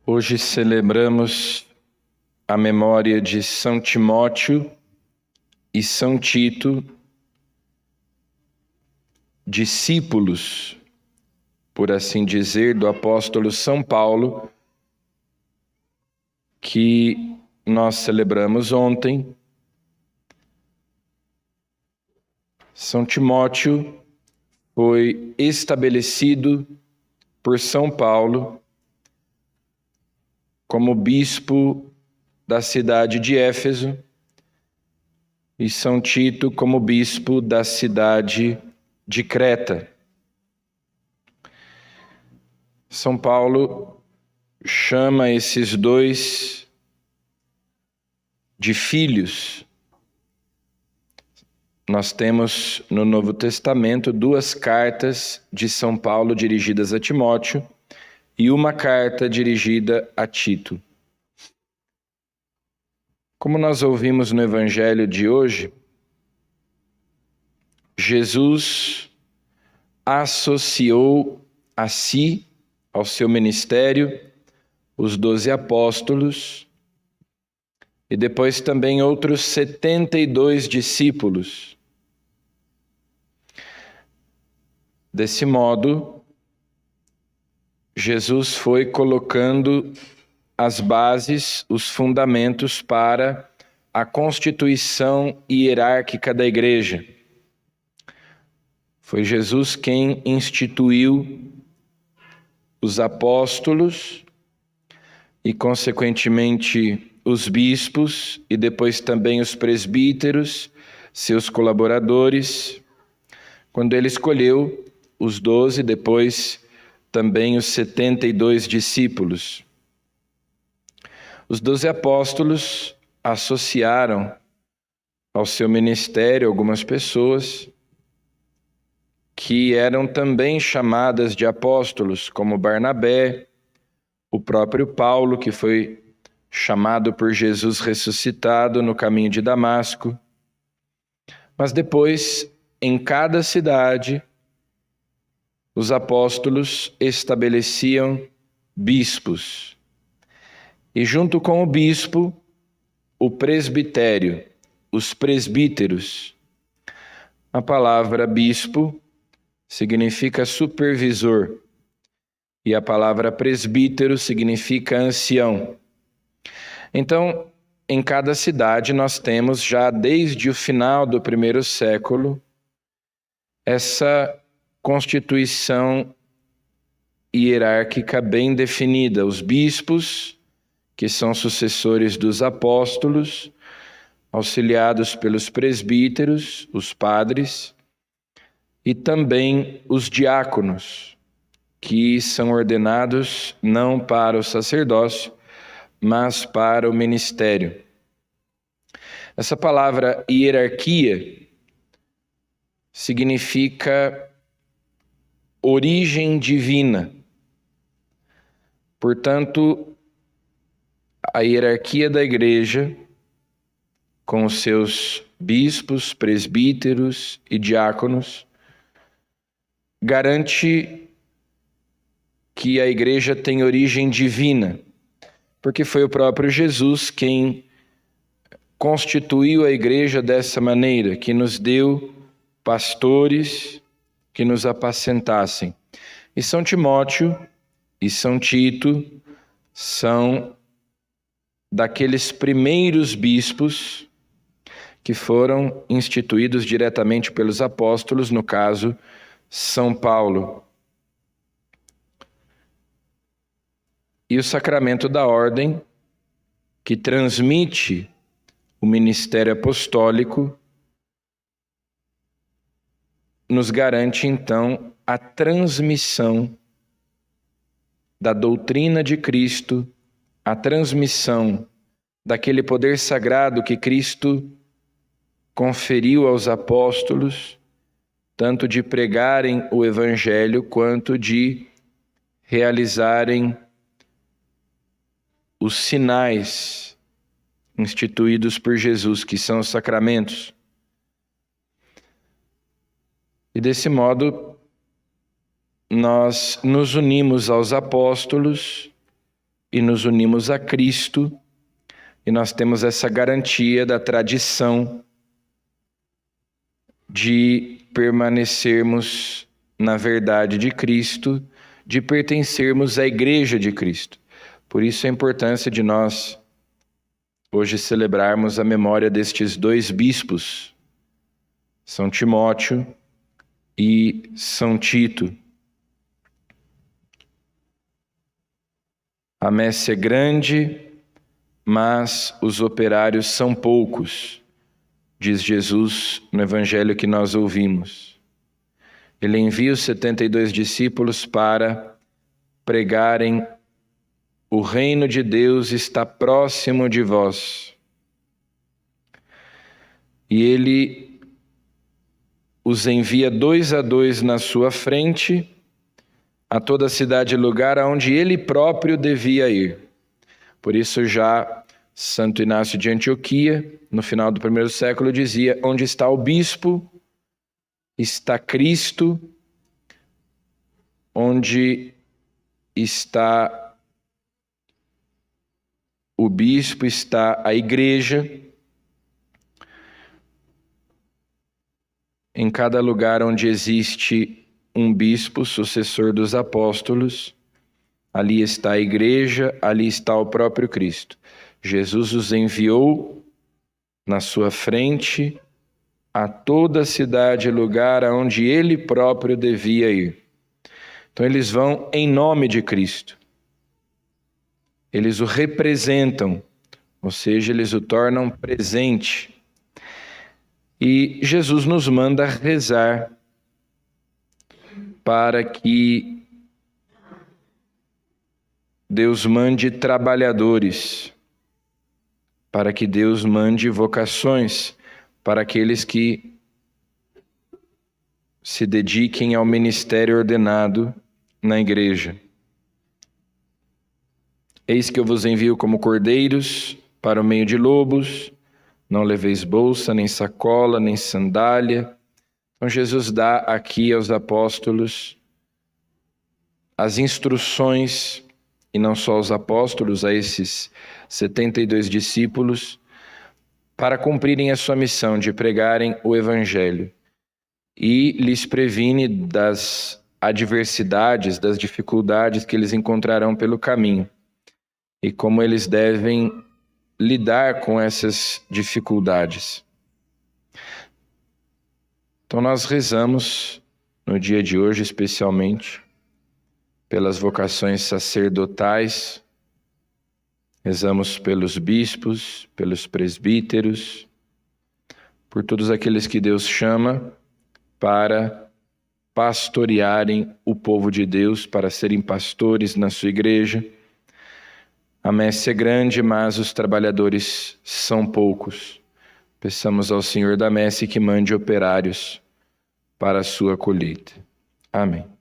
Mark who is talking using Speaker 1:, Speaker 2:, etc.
Speaker 1: Hoje celebramos a memória de São Timóteo e São Tito, discípulos, por assim dizer, do apóstolo São Paulo, que nós celebramos ontem. São Timóteo foi estabelecido por São Paulo como bispo da cidade de Éfeso e São Tito como bispo da cidade de Creta. São Paulo chama esses dois de filhos. Nós temos no Novo Testamento 2 cartas de São Paulo dirigidas a Timóteo e uma carta dirigida a Tito. Como nós ouvimos no Evangelho de hoje, Jesus associou a si, ao seu ministério, os 12 apóstolos e depois também outros 72 discípulos. Desse modo, Jesus foi colocando as bases, os fundamentos para a constituição hierárquica da igreja. Foi Jesus quem instituiu os apóstolos e, consequentemente, os bispos e depois também os presbíteros, seus colaboradores, quando ele escolheu os 12, depois também os 72 discípulos. Os 12 apóstolos associaram ao seu ministério algumas pessoas que eram também chamadas de apóstolos, como Barnabé, o próprio Paulo, que foi chamado por Jesus ressuscitado no caminho de Damasco. Mas depois, em cada cidade, os apóstolos estabeleciam bispos. E junto com o bispo, o presbitério, os presbíteros. A palavra bispo significa supervisor e a palavra presbítero significa ancião. Então, em cada cidade nós temos já desde o final do primeiro século essa constituição hierárquica bem definida. Os bispos, que são sucessores dos apóstolos, auxiliados pelos presbíteros, os padres, e também os diáconos, que são ordenados não para o sacerdócio, mas para o ministério. Essa palavra hierarquia significa origem divina. Portanto, a hierarquia da igreja, com os seus bispos, presbíteros e diáconos, garante que a igreja tem origem divina, porque foi o próprio Jesus quem constituiu a igreja dessa maneira, que nos deu pastores que nos apacentassem. E São Timóteo e São Tito são daqueles primeiros bispos que foram instituídos diretamente pelos apóstolos, no caso, São Paulo. E o sacramento da ordem, que transmite o ministério apostólico, nos garante, então, a transmissão da doutrina de Cristo, a transmissão daquele poder sagrado que Cristo conferiu aos apóstolos, tanto de pregarem o Evangelho quanto de realizarem os sinais instituídos por Jesus, que são os sacramentos. E desse modo, nós nos unimos aos apóstolos e nos unimos a Cristo, e nós temos essa garantia da tradição de permanecermos na verdade de Cristo, de pertencermos à Igreja de Cristo. Por isso a importância de nós hoje celebrarmos a memória destes dois bispos, São Timóteo e São Tito. A messe é grande, mas os operários são poucos, diz Jesus no evangelho que nós ouvimos. Ele envia os 72 discípulos para pregarem: o reino de Deus está próximo de vós. E ele os envia 2 a 2 na sua frente, a toda a cidade e lugar aonde ele próprio devia ir. Por isso já Santo Inácio de Antioquia, no final do primeiro século, dizia: onde está o bispo, está Cristo, onde está o bispo, está a igreja. Em cada lugar onde existe um bispo, sucessor dos apóstolos, ali está a igreja, ali está o próprio Cristo. Jesus os enviou na sua frente a toda a cidade e lugar aonde ele próprio devia ir. Então eles vão em nome de Cristo. Eles o representam, ou seja, eles o tornam presente. E Jesus nos manda rezar para que Deus mande trabalhadores, para que Deus mande vocações para aqueles que se dediquem ao ministério ordenado na igreja. Eis que eu vos envio como cordeiros para o meio de lobos, não leveis bolsa, nem sacola, nem sandália. Então Jesus dá aqui aos apóstolos as instruções, e não só aos apóstolos, a esses 72 discípulos, para cumprirem a sua missão de pregarem o Evangelho. E lhes previne das adversidades, das dificuldades que eles encontrarão pelo caminho, e como eles devem lidar com essas dificuldades. Então nós rezamos no dia de hoje, especialmente, pelas vocações sacerdotais, rezamos pelos bispos, pelos presbíteros, por todos aqueles que Deus chama para pastorearem o povo de Deus, para serem pastores na sua igreja. A messe é grande, mas os trabalhadores são poucos. Peçamos ao Senhor da messe que mande operários para a sua colheita. Amém.